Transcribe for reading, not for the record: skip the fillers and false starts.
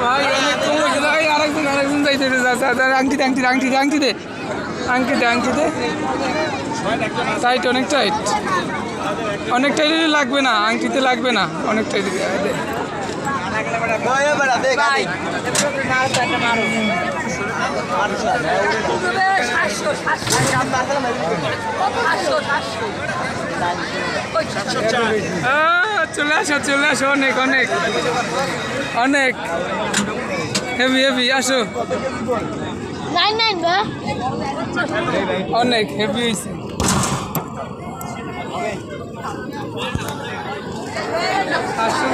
ভাই অনেক কম হয়েছে ভাই, আরেকজন যাইতে আংটি দে টাইট, অনেক টাইট লাগবে না, আংটিতে লাগবে না, অনেক টাইট দে। চলে আসো অনেক অনেক অনেক হেভি আসো, অনেক হেভি হয়েছে। আসো